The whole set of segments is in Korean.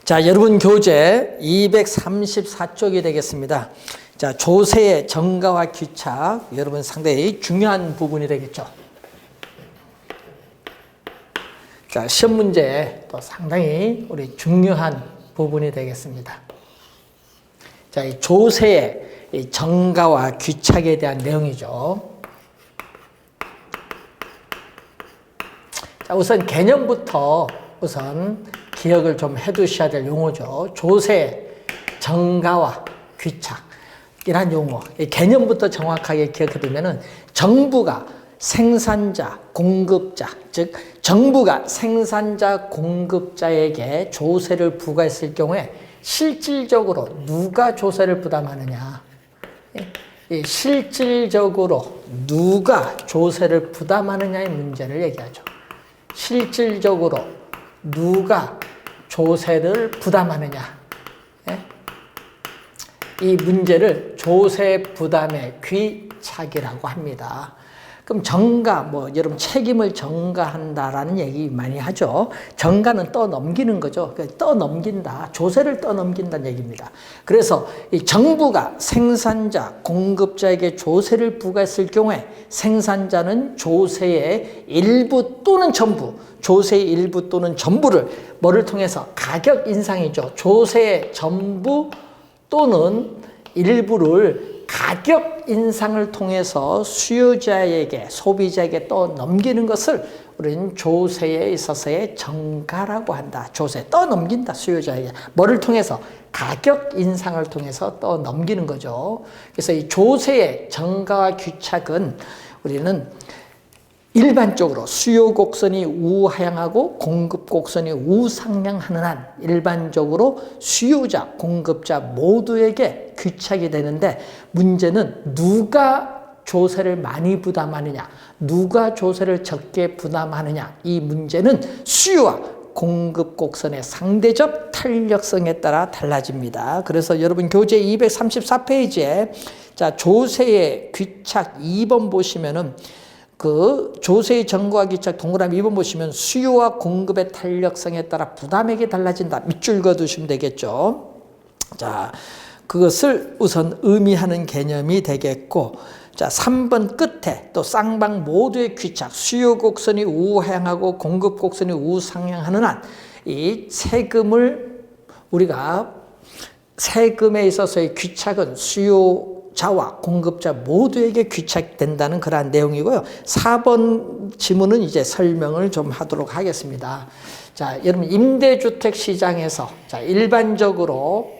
자, 여러분 교재 234쪽이 되겠습니다. 자, 조세의 정가와 귀착, 여러분 상당히 중요한 부분이 되겠죠. 자, 시험 문제에 또 상당히 우리 중요한 부분이 되겠습니다. 자, 이 조세의 이 정가와 귀착에 대한 내용이죠. 자, 우선 개념부터 우선 기억을 좀 해두셔야 될 용어죠. 조세, 정가와 귀착이란 용어. 이 개념부터 정확하게 기억해두면은 정부가 생산자, 공급자, 즉 정부가 생산자, 공급자에게 조세를 부과했을 경우에 실질적으로 누가 조세를 부담하느냐. 실질적으로 누가 조세를 부담하느냐의 문제를 얘기하죠. 실질적으로 누가 조세를 부담하느냐. 이 문제를 조세 부담의 귀착이라고 합니다. 그럼 정가, 여러분 책임을 전가한다라는 얘기 많이 하죠. 정가는 떠넘기는 거죠. 떠넘긴다. 조세를 떠넘긴다는 얘기입니다. 그래서 이 정부가 생산자, 공급자에게 조세를 부과했을 경우에 생산자는 조세의 일부 또는 전부, 조세의 일부 또는 전부를 뭐를 통해서 가격 인상이죠. 조세의 전부 또는 일부를 가격 인상을 통해서 수요자에게, 소비자에게 또 넘기는 것을 우리는 조세에 있어서의 정가라고 한다. 조세, 떠넘긴다, 수요자에게. 뭐를 통해서? 가격 인상을 통해서 또 넘기는 거죠. 그래서 이 조세의 정가와 귀착은 우리는 일반적으로 수요 곡선이 우하향하고 공급 곡선이 우상향하는 한 일반적으로 수요자, 공급자 모두에게 귀착이 되는데 문제는 누가 조세를 많이 부담하느냐, 누가 조세를 적게 부담하느냐, 이 문제는 수요와 공급 곡선의 상대적 탄력성에 따라 달라집니다. 그래서 여러분 교재 234페이지에 자, 조세의 귀착 2번 보시면은 그 조세의 정가와 귀착 동그라미 2번 보시면 수요와 공급의 탄력성에 따라 부담액이 달라진다. 밑줄 그어두시면 되겠죠. 자, 그것을 우선 의미하는 개념이 되겠고, 자, 3번 끝에 또 쌍방 모두의 귀착, 수요 곡선이 우하향하고 공급 곡선이 우상향하는 한 이 세금을 우리가 세금에 있어서의 귀착은 수요자와 공급자 모두에게 귀착된다는 그러한 내용이고요. 4번 지문은 이제 설명을 좀 하도록 하겠습니다. 자, 여러분 임대주택 시장에서 자, 일반적으로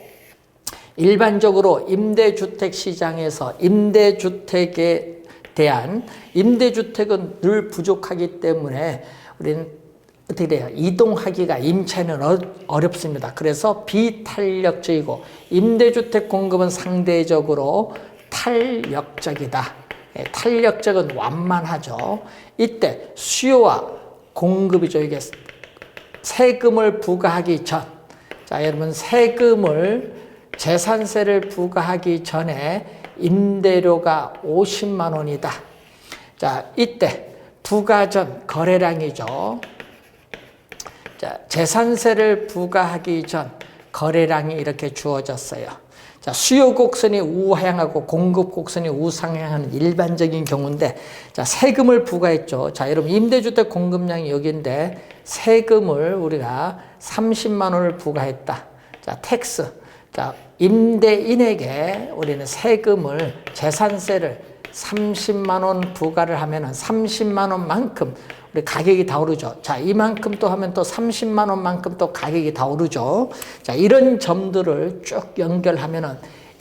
임대주택 시장에서 임대주택에 대한 임대주택은 늘 부족하기 때문에 우리는 어떻게 돼요? 이동하기가 임차인은 어렵습니다. 그래서 비탄력적이고 임대주택 공급은 상대적으로 탄력적이다. 탄력적은 완만하죠. 이때 수요와 공급이죠. 이게 세금을 부과하기 전, 자, 여러분 세금을 재산세를 부과하기 전에 임대료가 50만 원이다. 자, 이때 부과 전 거래량이죠. 자, 재산세를 부과하기 전 거래량이 이렇게 주어졌어요. 자, 수요 곡선이 우하향하고 공급 곡선이 우상향하는 일반적인 경우인데, 자, 세금을 부과했죠. 자, 여러분 임대주택 공급량이 여기인데 세금을 우리가 30만 원을 부과했다. 자, 텍스. 자, 임대인에게 우리는 세금을 재산세를 30만 원 부과를 하면은 30만 원만큼 우리 가격이 다 오르죠. 자, 이만큼 또 하면 또 30만 원만큼 또 가격이 다 오르죠. 자, 이런 점들을 쭉 연결하면은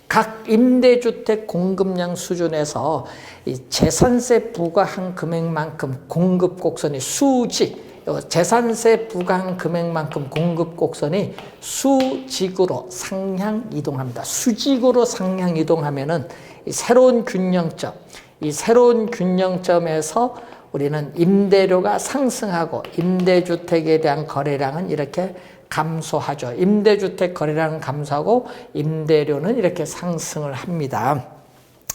각 임대주택 공급량 수준에서 이 재산세 부과한 금액만큼 공급 곡선이 재산세 부과한 금액만큼 공급 곡선이 수직으로 상향 이동합니다. 수직으로 상향 이동하면은 이 새로운 균형점에서 우리는 임대료가 상승하고 임대주택에 대한 거래량은 이렇게 감소하죠. 임대주택 거래량은 감소하고 임대료는 이렇게 상승을 합니다.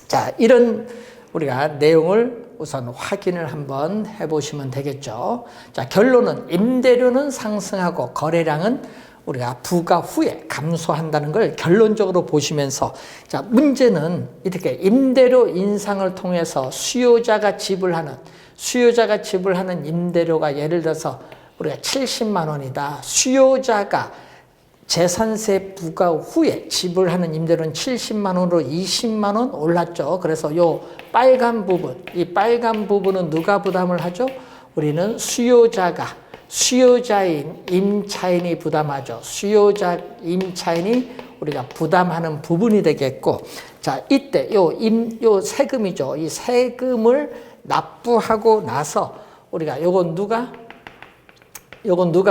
자, 이런 우리가 내용을 우선 확인을 한번 해보시면 되겠죠. 자, 결론은 임대료는 상승하고 거래량은 우리가 부가 후에 감소한다는 걸 결론적으로 보시면서, 자, 문제는 이렇게 임대료 인상을 통해서 수요자가 지불하는 임대료가 예를 들어서 우리가 70만 원이다. 수요자가 재산세 부과 후에 지불하는 임대료는 70만 원으로 20만 원 올랐죠. 그래서 요 빨간 부분, 이 빨간 부분은 누가 부담을 하죠? 우리는 수요자인 임차인이 부담하죠. 수요자 임차인이 우리가 부담하는 부분이 되겠고, 자, 이때 요 세금이죠. 이 세금을 납부하고 나서 우리가 요건 누가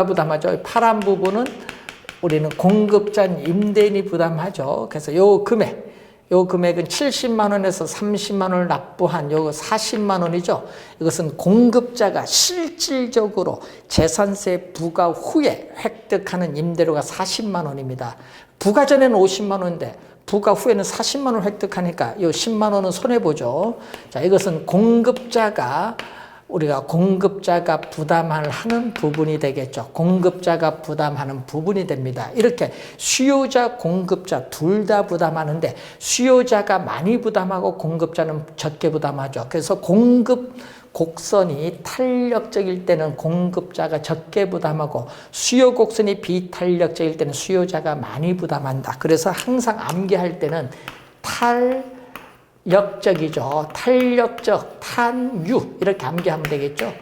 부담하죠? 파란 부분은 우리는 공급자인 임대인이 부담하죠. 그래서 요 금액은 70만 원에서 30만 원을 납부한 요 40만 원이죠. 이것은 공급자가 실질적으로 재산세 부과 후에 획득하는 임대료가 40만 원입니다. 부과 전에는 50만 원인데 부과 후에는 40만 원 획득하니까 요 10만 원은 손해보죠. 자, 이것은 공급자가 부담하는 부분이 되겠죠. 공급자가 부담하는 부분이 됩니다. 이렇게 수요자, 공급자 둘 다 부담하는데 수요자가 많이 부담하고 공급자는 적게 부담하죠. 그래서 공급 곡선이 탄력적일 때는 공급자가 적게 부담하고 수요 곡선이 비탄력적일 때는 수요자가 많이 부담한다. 그래서 항상 암기할 때는 탄력적, 탄유 이렇게 암기하면 되겠죠.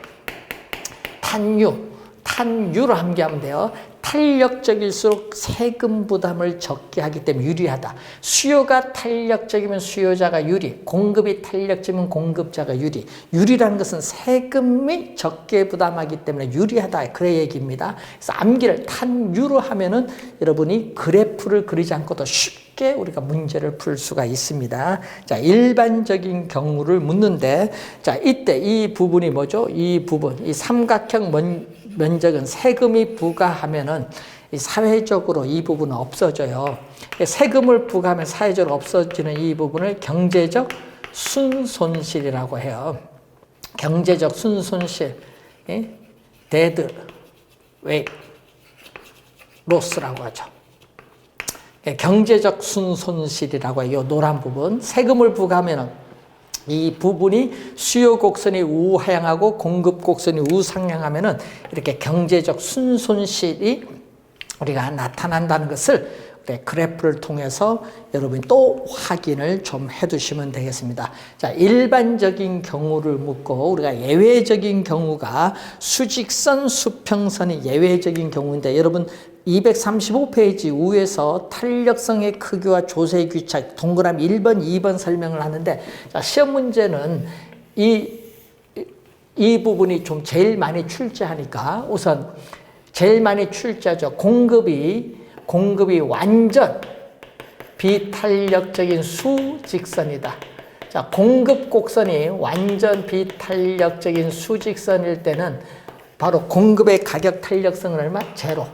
탄유로 암기하면 돼요. 탄력적일수록 세금 부담을 적게 하기 때문에 유리하다. 수요가 탄력적이면 수요자가 유리, 공급이 탄력적이면 공급자가 유리. 유리라는 것은 세금이 적게 부담하기 때문에 유리하다. 그런 얘기입니다. 그래서 암기를 탄유로 하면은 여러분이 그래프를 그리지 않고도 쉽게 우리가 문제를 풀 수가 있습니다. 자, 일반적인 경우를 묻는데, 자, 이때 이 부분이 뭐죠? 이 삼각형 면적은 세금이 부과하면은 사회적으로 이 부분은 없어져요. 세금을 부과하면 사회적으로 없어지는 이 부분을 경제적 순손실이라고 해요. 경제적 순손실, 데드 웨이트 로스라고 하죠. 경제적 순손실이라고 해요. 이 노란 부분. 세금을 부과하면은 이 부분이 수요 곡선이 우하향하고 공급 곡선이 우상향하면은 이렇게 경제적 순손실이 우리가 나타난다는 것을 그래프를 통해서 여러분이 또 확인을 좀 해두시면 되겠습니다. 자, 일반적인 경우를 묻고 우리가 예외적인 경우가 수직선, 수평선이 예외적인 경우인데, 여러분 235페이지 위에서 탄력성의 크기와 조세의 귀착 동그라미 1번, 2번 설명을 하는데, 자, 시험 문제는 이 부분이 좀 제일 많이 출제하니까 우선 제일 많이 출제하죠. 공급이 완전 비탄력적인 수직선이다. 자, 공급 곡선이 완전 비탄력적인 수직선일 때는 바로 공급의 가격 탄력성은 얼마? 제로.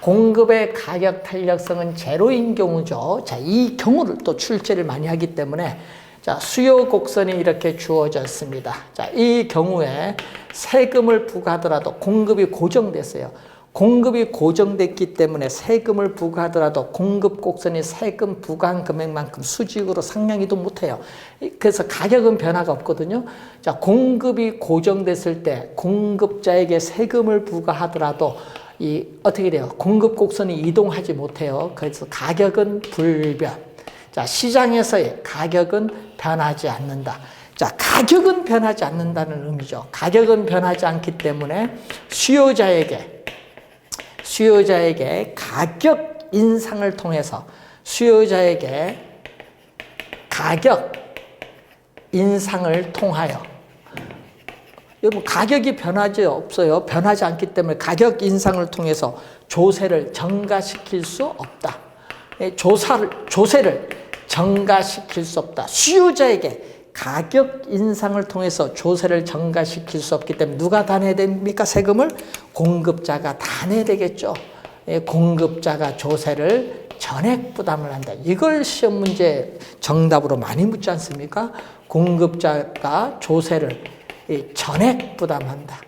공급의 가격 탄력성은 제로인 경우죠. 자, 이 경우를 또 출제를 많이 하기 때문에, 자, 수요 곡선이 이렇게 주어졌습니다. 자, 이 경우에 세금을 부과하더라도 공급이 고정됐어요. 공급이 고정됐기 때문에 세금을 부과하더라도 공급 곡선이 세금 부과한 금액만큼 수직으로 상향이도 못해요. 그래서 가격은 변화가 없거든요. 자, 공급이 고정됐을 때 공급자에게 세금을 부과하더라도 어떻게 돼요? 공급 곡선이 이동하지 못해요. 그래서 가격은 불변. 자, 시장에서의 가격은 변하지 않는다. 자, 가격은 변하지 않는다는 의미죠. 가격은 변하지 않기 때문에 수요자에게 가격 인상을 통해서 여러분, 가격이 변하지 없어요. 변하지 않기 때문에 가격 인상을 통해서 조세를 전가시킬 수 없다. 조세를 전가시킬 수 없다. 수요자에게 가격 인상을 통해서 조세를 전가시킬 수 없기 때문에 누가 다 내야 됩니까? 세금을? 공급자가 다 내야 되겠죠. 공급자가 조세를 전액 부담을 한다. 이걸 시험 문제 정답으로 많이 묻지 않습니까? 공급자가 조세를 전액 부담한다.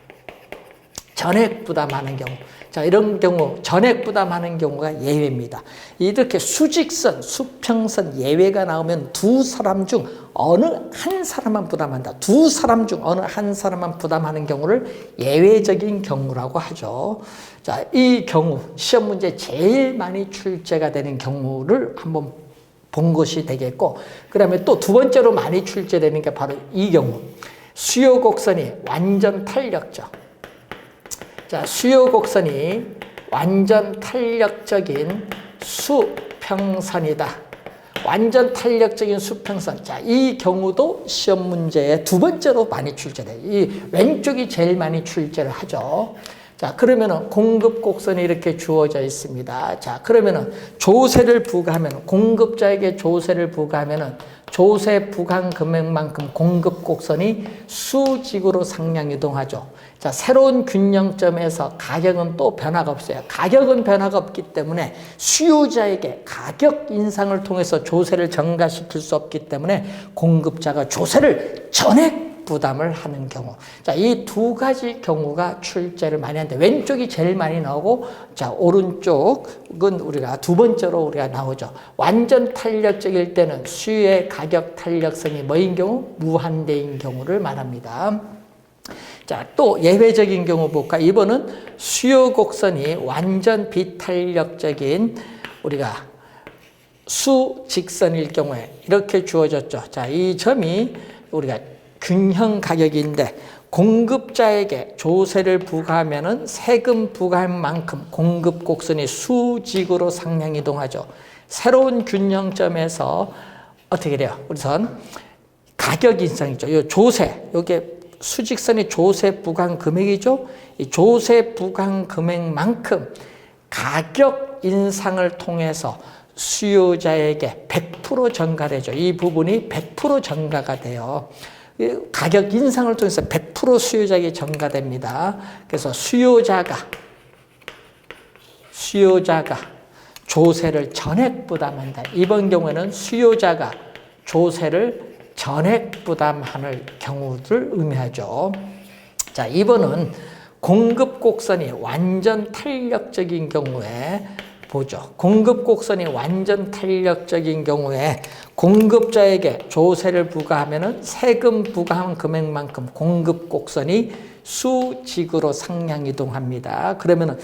전액 부담하는 경우. 자, 이런 경우 전액 부담하는 경우가 예외입니다. 이렇게 수직선, 수평선 예외가 나오면 두 사람 중 어느 한 사람만 부담한다. 두 사람 중 어느 한 사람만 부담하는 경우를 예외적인 경우라고 하죠. 자, 이 경우 시험 문제 제일 많이 출제가 되는 경우를 한번 본 것이 되겠고, 그 다음에 또 두 번째로 많이 출제되는 게 바로 이 경우. 수요 곡선이 완전 탄력적. 자, 수요 곡선이 완전 탄력적인 수평선이다. 완전 탄력적인 수평선. 자, 이 경우도 시험 문제에 두 번째로 많이 출제돼요. 이 왼쪽이 제일 많이 출제를 하죠. 자, 그러면은 공급 곡선이 이렇게 주어져 있습니다. 자, 그러면은 조세를 부과하면, 공급자에게 조세를 부과하면은 조세 부과한 금액만큼 공급 곡선이 수직으로 상향 이동하죠. 자, 새로운 균형점에서 가격은 또 변화가 없어요. 가격은 변화가 없기 때문에 수요자에게 가격 인상을 통해서 조세를 증가시킬 수 없기 때문에 공급자가 조세를 전액 부담을 하는 경우. 자, 이 두 가지 경우가 출제를 많이 하는데 왼쪽이 제일 많이 나오고, 자, 오른쪽은 우리가 두 번째로 우리가 나오죠. 완전 탄력적일 때는 수요의 가격 탄력성이 뭐인 경우? 무한대인 경우를 말합니다. 자, 또 예외적인 경우 볼까? 이번은 수요 곡선이 완전 비탄력적인 우리가 수직선일 경우에 이렇게 주어졌죠. 자, 이 점이 우리가 균형 가격인데 공급자에게 조세를 부과하면은 세금 부과한 만큼 공급 곡선이 수직으로 상향 이동하죠. 새로운 균형점에서 어떻게 돼요? 우선 가격 인상이죠. 이 조세, 이게 수직선이 조세 부과한 금액이죠. 이 조세 부과한 금액만큼 가격 인상을 통해서 수요자에게 100% 전가되죠. 이 부분이 100% 전가가 돼요. 가격 인상을 통해서 100% 수요자에게 전가됩니다. 그래서 수요자가 조세를 전액 부담한다. 이번 경우에는 수요자가 조세를 전액 부담하는 경우를 의미하죠. 자, 이번은 공급 곡선이 완전 탄력적인 경우에 보죠. 공급 곡선이 완전 탄력적인 경우에 공급자에게 조세를 부과하면은 세금 부과한 금액만큼 공급 곡선이 수직으로 상향 이동합니다. 그러면은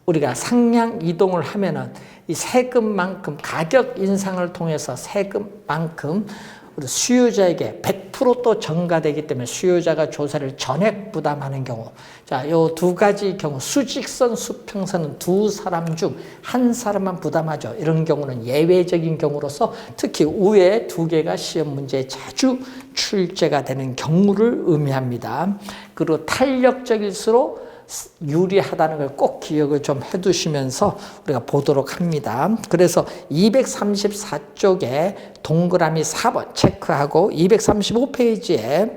우리가 상향 이동을 하면은 이 세금만큼 가격 인상을 통해서 세금만큼 우리 수요자에게 100% 또 전가되기 때문에 수요자가 조세를 전액 부담하는 경우. 자, 요 두 가지 경우, 수직선, 수평선은 두 사람 중 한 사람만 부담하죠. 이런 경우는 예외적인 경우로서 특히 위에 두 개가 시험 문제에 자주 출제가 되는 경우를 의미합니다. 그리고 탄력적일수록 유리하다는 걸 꼭 기억을 좀 해두시면서 우리가 보도록 합니다. 그래서 234쪽에 동그라미 4번 체크하고 235페이지에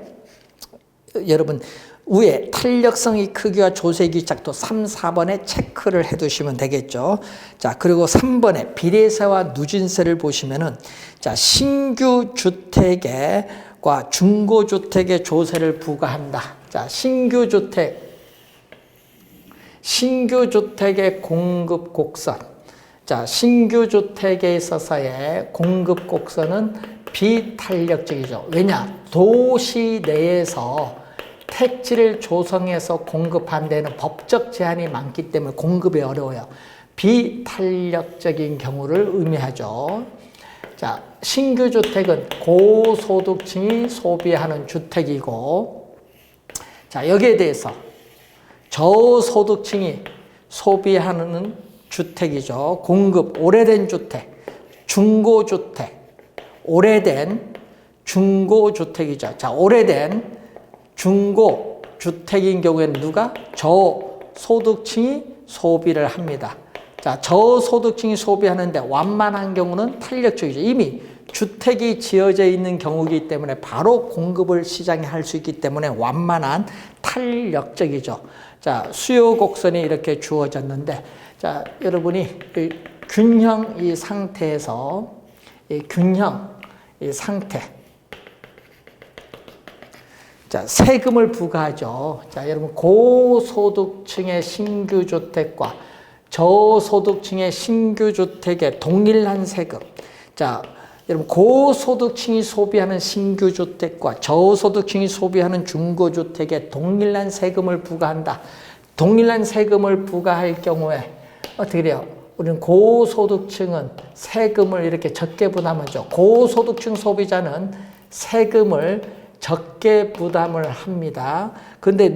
여러분 위에 탄력성의 크기와 조세 기착도 3, 4번에 체크를 해두시면 되겠죠. 자, 그리고 3번에 비례세와 누진세를 보시면은 자, 신규 주택과 중고 주택에 조세를 부과한다. 자, 신규 주택의 공급 곡선. 자, 신규 주택에 있어서의 공급 곡선은 비탄력적이죠. 왜냐? 도시 내에서 택지를 조성해서 공급한 데는 법적 제한이 많기 때문에 공급이 어려워요. 비탄력적인 경우를 의미하죠. 자, 신규 주택은 고소득층이 소비하는 주택이고, 자, 여기에 대해서 저소득층이 소비하는 주택이죠. 공급, 오래된 주택, 중고주택, 오래된 중고주택이죠. 자, 오래된 중고주택인 경우에는 누가? 저소득층이 소비를 합니다. 자, 저소득층이 소비하는데 완만한 경우는 탄력적이죠. 이미 주택이 지어져 있는 경우이기 때문에 바로 공급을 시장에 할 수 있기 때문에 완만한 탄력적이죠. 자, 수요 곡선이 이렇게 주어졌는데, 자, 여러분이 균형 이 상태에서 균형 이 상태, 자, 세금을 부과하죠. 자, 여러분 고소득층의 신규 주택과 저소득층의 신규 주택에 동일한 세금. 자, 여러분 고소득층이 소비하는 신규 주택과 저소득층이 소비하는 중고 주택에 동일한 세금을 부과한다. 동일한 세금을 부과할 경우에 어떻게 돼요? 우리는 고소득층은 세금을 이렇게 적게 부담하죠. 고소득층 소비자는 세금을 적게 부담을 합니다. 근데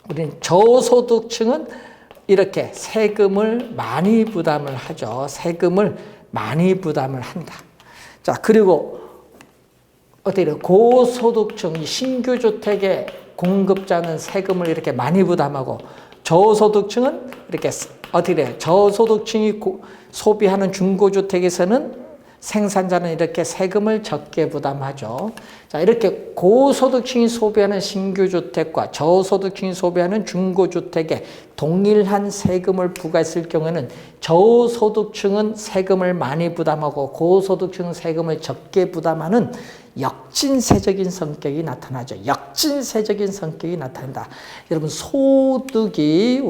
우리는 저소득층은 이렇게 세금을 많이 부담을 하죠. 세금을 많이 부담을 한다. 자, 그리고 어떻게 돼요? 고소득층, 신규 주택의 공급자는 세금을 이렇게 많이 부담하고 저소득층은 이렇게 어떻게 돼요? 저소득층이 소비하는 중고주택에서는 생산자는 이렇게 세금을 적게 부담하죠. 자, 이렇게 고소득층이 소비하는 신규주택과 저소득층이 소비하는 중고주택에 동일한 세금을 부과했을 경우에는 저소득층은 세금을 많이 부담하고 고소득층은 세금을 적게 부담하는 역진세적인 성격이 나타나죠. 역진세적인 성격이 나타난다. 여러분, 소득이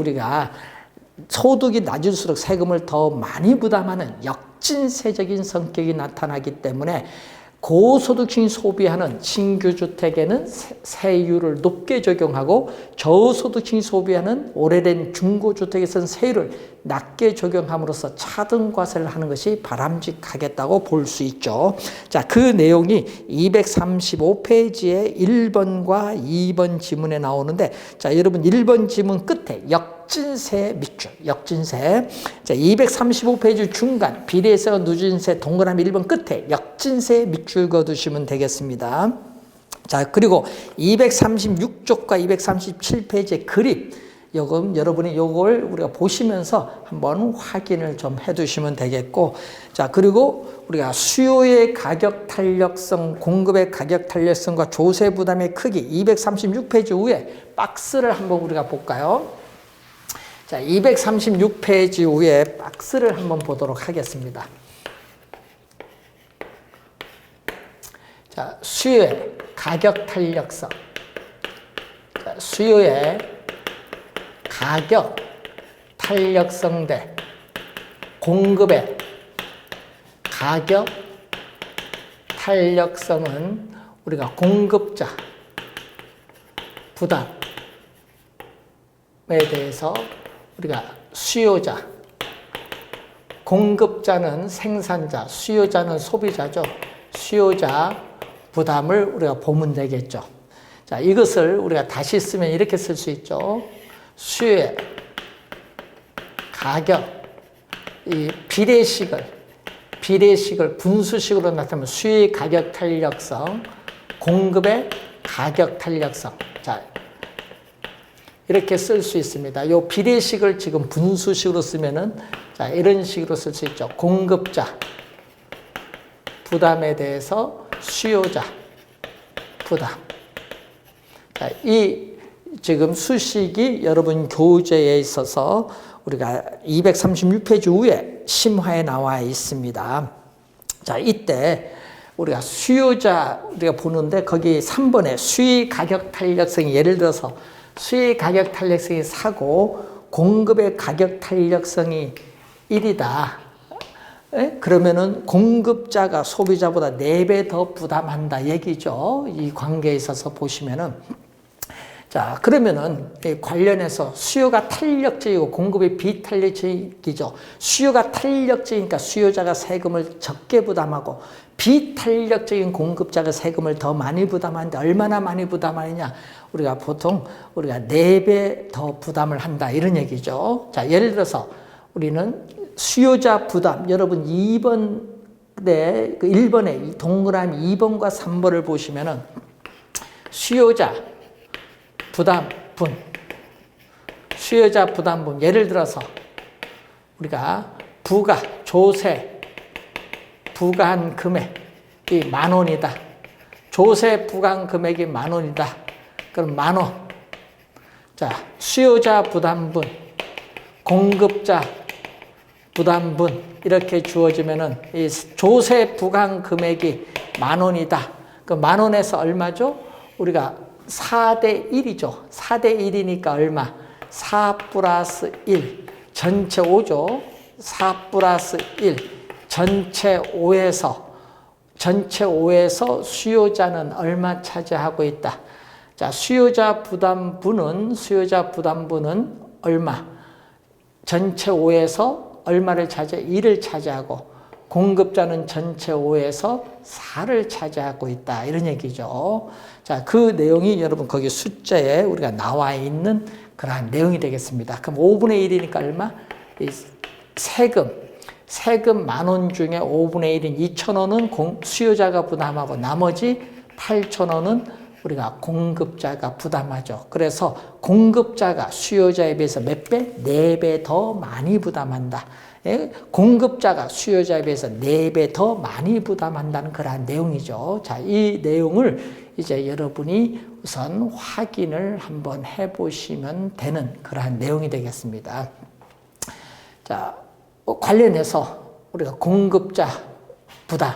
낮을수록 세금을 더 많이 부담하는 역진세적인 성격이 나타나기 때문에 고소득층이 소비하는 신규 주택에는 세율을 높게 적용하고 저소득층이 소비하는 오래된 중고주택에서는 세율을 낮게 적용함으로써 차등과세를 하는 것이 바람직하겠다고 볼 수 있죠. 자, 그 내용이 235페이지에 1번과 2번 지문에 나오는데, 자, 여러분 1번 지문 끝에 역진세 밑줄, 역진세. 자, 235페이지 중간 비례세와 누진세 동그라미 1번 끝에 역진세 밑줄 그어두시면 되겠습니다. 자, 그리고 236쪽과 237페이지의 그림, 여러분이 요걸 우리가 보시면서 한번 확인을 좀 해두시면 되겠고, 자, 그리고 우리가 수요의 가격 탄력성, 공급의 가격 탄력성과 조세 부담의 크기 236페이지 위에 박스를 한번 우리가 볼까요? 자, 236페이지 위에 박스를 한번 보도록 하겠습니다. 자, 수요의 가격 탄력성. 자, 수요의 가격 탄력성 대 공급의 가격 탄력성은 우리가 공급자 부담에 대해서 우리가 수요자, 공급자는 생산자, 수요자는 소비자죠. 수요자 부담을 우리가 보면 되겠죠. 자, 이것을 우리가 다시 쓰면 이렇게 쓸 수 있죠. 수요의 가격, 이 비례식을 분수식으로 나타내면 수요의 가격 탄력성, 공급의 가격 탄력성. 자, 이렇게 쓸 수 있습니다. 이 비례식을 지금 분수식으로 쓰면은, 자, 이런 식으로 쓸 수 있죠. 공급자 부담에 대해서 수요자 부담. 자, 이 지금 수식이 여러분 교재에 있어서 우리가 236페이지 위에 심화에 나와 있습니다. 자, 이때 우리가 수요자 우리가 보는데 거기 3번에 수의 가격 탄력성이, 예를 들어서 수의 가격 탄력성이 4고 공급의 가격 탄력성이 1이다. 그러면은 공급자가 소비자보다 4배 더 부담한다 얘기죠. 이 관계에 있어서 보시면은. 자, 그러면은 관련해서 수요가 탄력적이고 공급이 비탄력적이죠. 수요가 탄력적이니까 수요자가 세금을 적게 부담하고 비탄력적인 공급자가 세금을 더 많이 부담하는데 얼마나 많이 부담하느냐? 우리가 보통 4배 더 부담을 한다 이런 얘기죠. 자, 예를 들어서 우리는 수요자 부담, 여러분 2번에 그 1번에 이 동그라미 2번과 3번을 보시면은 수요자 부담분, 수요자 부담분, 예를 들어서 우리가 조세 부과한 금액이 10,000원이다. 조세 부과한 금액이 10,000원이다. 그럼 10,000원. 자, 수요자 부담분, 공급자 부담분 이렇게 주어지면은 이 조세 부과한 금액이 10,000원이다. 그 10,000원에서 얼마죠? 우리가 4대 1이죠. 4대 1이니까 얼마? 4 플러스 1. 전체 5죠. 4 플러스 1. 전체 5에서 수요자는 얼마 차지하고 있다. 자, 수요자 부담부는 얼마? 전체 5에서 얼마를 차지해? 2를 차지하고, 공급자는 전체 5에서 4를 차지하고 있다. 이런 얘기죠. 자, 그 내용이 여러분 거기 숫자에 우리가 나와 있는 그러한 내용이 되겠습니다. 그럼 5분의 1이니까 얼마? 이 세금 10,000원 중에 5분의 1인 2,000원은 수요자가 부담하고 나머지 8,000원은 우리가 공급자가 부담하죠. 그래서 공급자가 수요자에 비해서 몇 배? 4배 더 많이 부담한다. 예? 공급자가 수요자에 비해서 4배 더 많이 부담한다는 그러한 내용이죠. 자, 이 내용을 이제 여러분이 우선 확인을 한번 해보시면 되는 그러한 내용이 되겠습니다. 자, 관련해서 우리가 공급자 부담,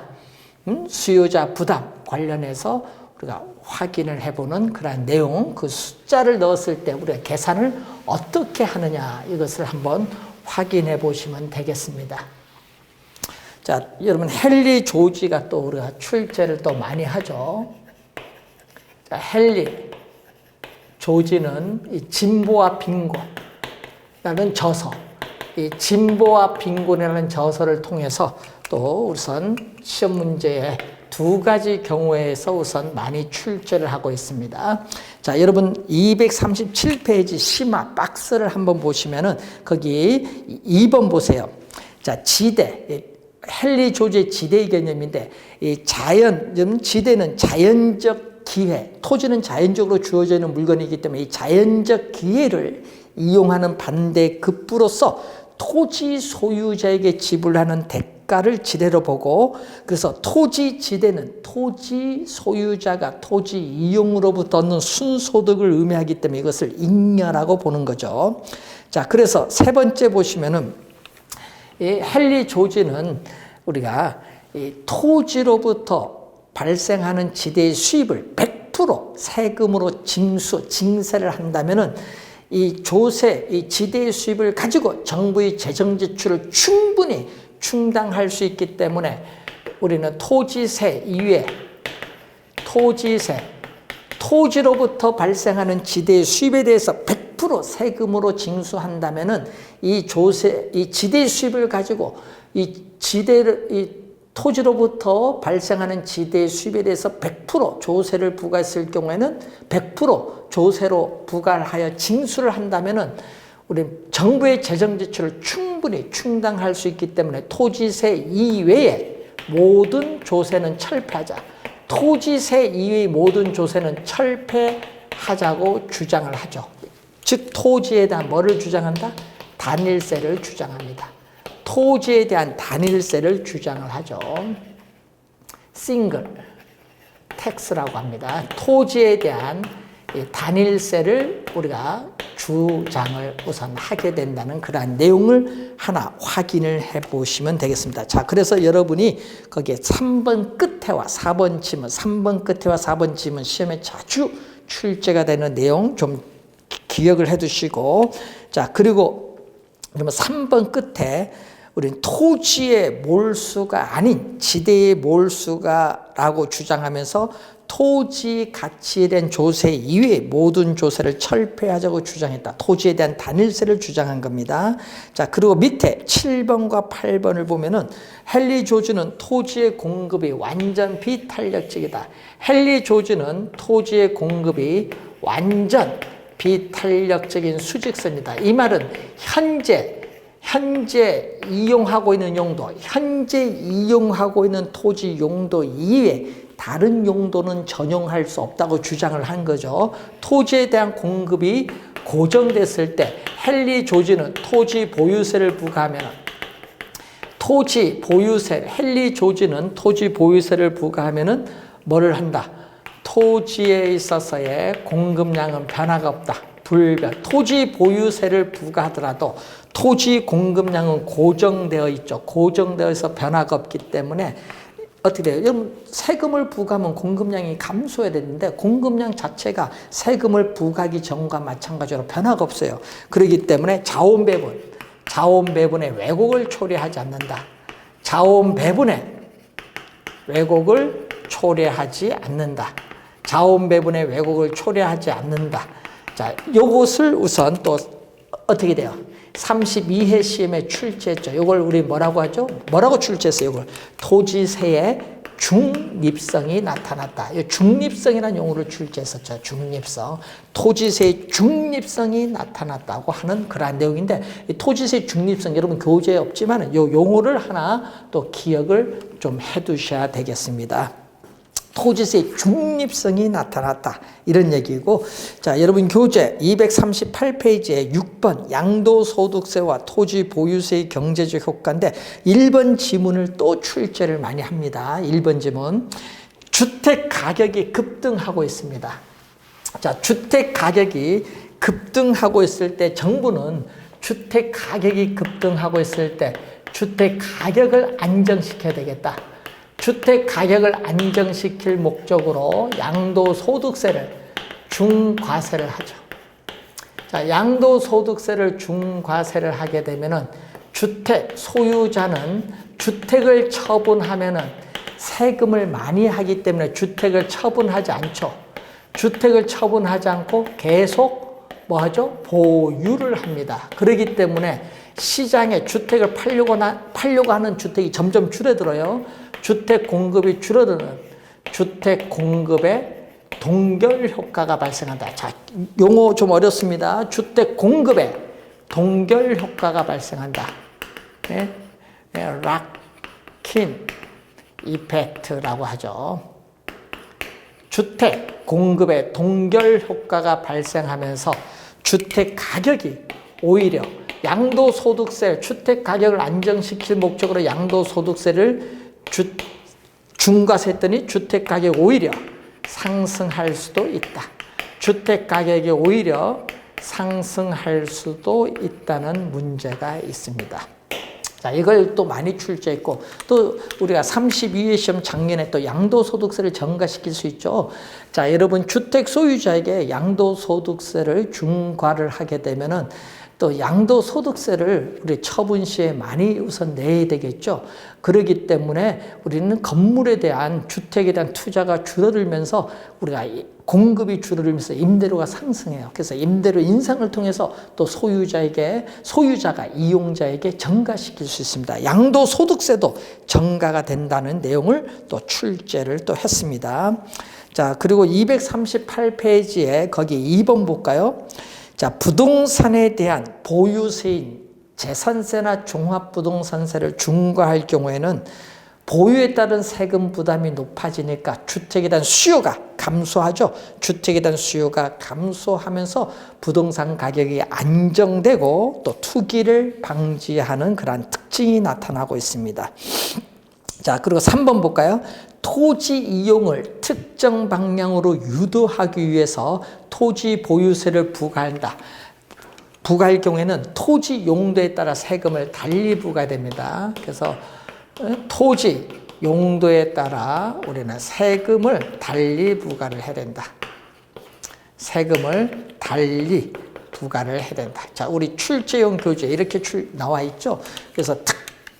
수요자 부담 관련해서 우리가 확인을 해보는 그런 내용, 그 숫자를 넣었을 때 우리가 계산을 어떻게 하느냐, 이것을 한번 확인해 보시면 되겠습니다. 자, 여러분 헨리 조지가 또 우리가 출제를 또 많이 하죠. 자, 헨리 조지는 이 진보와 빈곤이라는 저서, 이 진보와 빈곤이라는 저서를 통해서 또 우선 시험 문제에 2가지 경우에서 우선 많이 출제를 하고 있습니다. 자, 여러분 237페이지 심화 박스를 한번 보시면은 거기 2번 보세요. 자, 지대, 헨리 조지의 지대의 개념인데, 이 지대는 자연적 기회, 토지는 자연적으로 주어져 있는 물건이기 때문에 이 자연적 기회를 이용하는 반대급부로서 토지 소유자에게 지불하는 대가를 지대로 보고, 그래서 토지 지대는 토지 소유자가 토지 이용으로부터 얻는 순소득을 의미하기 때문에 이것을 잉여라고 보는 거죠. 자, 그래서 세 번째 보시면은 이 헨리 조지는 우리가 이 토지로부터 발생하는 지대의 수입을 100% 세금으로 징세를 한다면은 이 조세, 이 지대의 수입을 가지고 정부의 재정 지출을 충분히 충당할 수 있기 때문에 우리는 토지세 이외에 토지로부터 발생하는 지대의 수입에 대해서 100% 세금으로 징수한다면은 이 지대의 수입을 가지고 이 토지로부터 발생하는 지대의 수입에 대해서 100% 조세를 부과했을 경우에는 100% 조세로 부과를 하여 징수를 한다면은 우리 정부의 재정 지출을 충분히 충당할 수 있기 때문에 토지세 이외의 모든 조세는 철폐하자. 토지세 이외의 모든 조세는 철폐하자고 주장을 하죠. 즉 토지에 대한 뭐를 주장한다? 단일세를 주장합니다. 토지에 대한 단일세를 주장을 하죠. 싱글 텍스라고 합니다. 토지에 대한 단일세를 우리가 주장을 우선 하게 된다는 그러한 내용을 하나 확인을 해 보시면 되겠습니다. 자, 그래서 여러분이 거기에 3번 끝에와 4번 지문, 3번 끝에와 4번 지문 시험에 자주 출제가 되는 내용 좀 기억을 해 두시고, 자, 그리고 그러면 3번 끝에 우리는 토지의 몰수가 아닌 지대의 몰수가라고 주장하면서 토지 가치에 대한 조세 이외의 모든 조세를 철폐하자고 주장했다. 토지에 대한 단일세를 주장한 겁니다. 자, 그리고 밑에 7번과 8번을 보면은 헨리 조지는 토지의 공급이 완전 비탄력적이다. 헨리 조지는 토지의 공급이 완전 비탄력적인 수직선이다. 이 말은 현재 이용하고 있는 토지 용도 이외에 다른 용도는 전용할 수 없다고 주장을 한 거죠. 토지에 대한 공급이 고정됐을 때 헨리 조지는 토지 보유세를 부과하면 헨리 조지는 토지 보유세를 부과하면은 뭐를 한다? 토지에 있어서의 공급량은 변화가 없다. 불변. 토지 보유세를 부과하더라도 토지 공급량은 고정되어 있죠. 고정되어 있어 변화가 없기 때문에 어떻게 돼요? 여러분 세금을 부과하면 공급량이 감소해야 되는데 공급량 자체가 세금을 부과하기 전과 마찬가지로 변화가 없어요. 그렇기 때문에 자원배분의 왜곡을 초래하지 않는다. 자원배분의 왜곡을 초래하지 않는다. 자원배분의 왜곡을 초래하지 않는다. 자, 요것을 우선 또 어떻게 돼요? 32회 시험에 출제했죠. 이걸 우리 뭐라고 하죠? 뭐라고 출제했어요? 이걸 토지세의 중립성이 나타났다. 이 중립성이라는 용어를 출제했었죠. 중립성. 토지세의 중립성이 나타났다고 하는 그러한 내용인데 이 토지세의 중립성 여러분 교재에 없지만 이 용어를 하나 또 기억을 좀 해두셔야 되겠습니다. 토지세의 중립성이 나타났다. 이런 얘기고, 자, 여러분 교재 238페이지에 6번 양도소득세와 토지 보유세의 경제적 효과인데 1번 지문을 또 출제를 많이 합니다. 1번 지문. 주택 가격이 급등하고 있습니다. 자, 주택 가격이 급등하고 있을 때 정부는 주택 가격이 급등하고 있을 때 주택 가격을 안정시켜야 되겠다. 주택 가격을 안정시킬 목적으로 양도소득세를 중과세를 하죠. 자, 양도소득세를 중과세를 하게 되면은 주택 소유자는 주택을 처분하면은 세금을 많이 하기 때문에 주택을 처분하지 않죠. 주택을 처분하지 않고 계속 뭐 하죠? 보유를 합니다. 그렇기 때문에 시장에 주택을 팔려고 하는 주택이 점점 줄어들어요. 주택 공급이 줄어드는 주택 공급의 동결 효과가 발생한다. 자, 용어 좀 어렵습니다. 주택 공급의 동결 효과가 발생한다. 네? 네, 락킨 이펙트라고 하죠. 주택 공급의 동결 효과가 발생하면서 주택 가격이 오히려 양도소득세, 주택 가격을 안정시킬 목적으로 양도소득세를 중과세했더니 주택 가격 오히려 상승할 수도 있다. 주택 가격이 오히려 상승할 수도 있다는 문제가 있습니다. 자, 이걸 또 많이 출제했고, 또 우리가 32회 시험 작년에 또 양도소득세를 전가시킬 수 있죠. 자, 여러분 주택 소유자에게 양도소득세를 중과를 하게 되면은 또 양도소득세를 우리 처분 시에 많이 우선 내야 되겠죠. 그렇기 때문에 우리는 건물에 대한 주택에 대한 투자가 줄어들면서 우리가 공급이 줄어들면서 임대료가 상승해요. 그래서 임대료 인상을 통해서 또 소유자가 이용자에게 전가시킬 수 있습니다. 양도소득세도 전가가 된다는 내용을 또 출제를 또 했습니다. 자, 그리고 238페이지에 거기 2번 볼까요? 자, 부동산에 대한 보유세인 재산세나 종합부동산세를 중과할 경우에는 보유에 따른 세금 부담이 높아지니까 주택에 대한 수요가 감소하죠. 주택에 대한 수요가 감소하면서 부동산 가격이 안정되고 또 투기를 방지하는 그러한 특징이 나타나고 있습니다. 자, 그리고 3번 볼까요? 토지 이용을 특정 방향으로 유도하기 위해서 토지 보유세를 부과한다. 부과할 경우에는 토지 용도에 따라 세금을 달리 부과됩니다. 그래서 토지 용도에 따라 우리는 세금을 달리 부과를 해야 된다. 세금을 달리 부과를 해야 된다. 자, 우리 출제용 교재 이렇게 나와 있죠. 그래서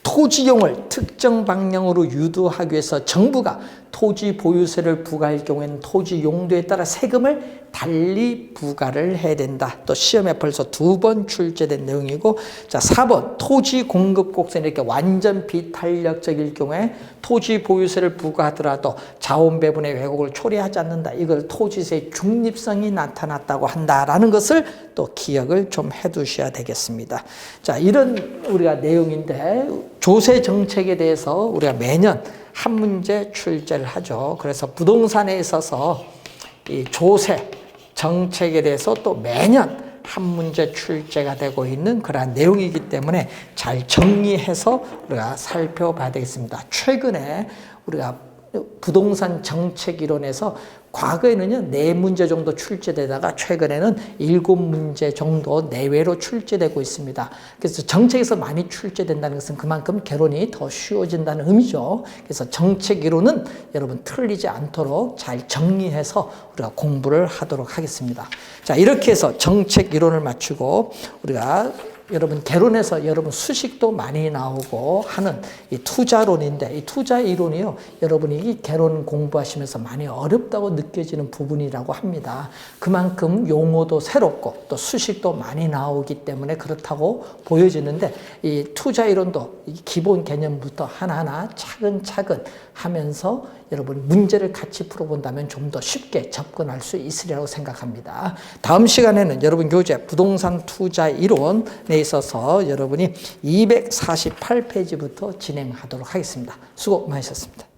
토지용을 특정 방향으로 유도하기 위해서 정부가 토지 보유세를 부과할 경우에는 토지 용도에 따라 세금을 달리 부과를 해야 된다. 또 시험에 벌써 2번 출제된 내용이고, 자, 4번 토지 공급 곡선이 이렇게 완전 비탄력적일 경우에 토지 보유세를 부과하더라도 자원 배분의 왜곡을 초래하지 않는다. 이걸 토지세의 중립성이 나타났다고 한다라는 것을 또 기억을 좀 해두셔야 되겠습니다. 자, 이런 우리가 내용인데 조세 정책에 대해서 우리가 매년 한 문제 출제를 하죠. 그래서 부동산에 있어서 이 조세 정책에 대해서 또 매년 한 문제 출제가 되고 있는 그러한 내용이기 때문에 잘 정리해서 우리가 살펴봐야 되겠습니다. 최근에 우리가 부동산 정책 이론에서 과거에는요, 4문제 정도 출제되다가 최근에는 7문제 정도 내외로 출제되고 있습니다. 그래서 정책에서 많이 출제된다는 것은 그만큼 개론이 더 쉬워진다는 의미죠. 그래서 정책 이론은 여러분 틀리지 않도록 잘 정리해서 우리가 공부를 하도록 하겠습니다. 자, 이렇게 해서 정책 이론을 맞추고 우리가 여러분 개론에서 여러분 수식도 많이 나오고 하는 이 투자론인데, 이 투자 이론이요, 여러분이 이 개론 공부하시면서 많이 어렵다고 느껴지는 부분이라고 합니다. 그만큼 용어도 새롭고 또 수식도 많이 나오기 때문에 그렇다고 보여지는데, 이 투자 이론도 이 기본 개념부터 하나하나 차근차근 하면서 여러분 문제를 같이 풀어본다면 좀 더 쉽게 접근할 수 있으리라고 생각합니다. 다음 시간에는 여러분 교재 부동산 투자 이론에 있어서 여러분이 248페이지부터 진행하도록 하겠습니다. 수고 많으셨습니다.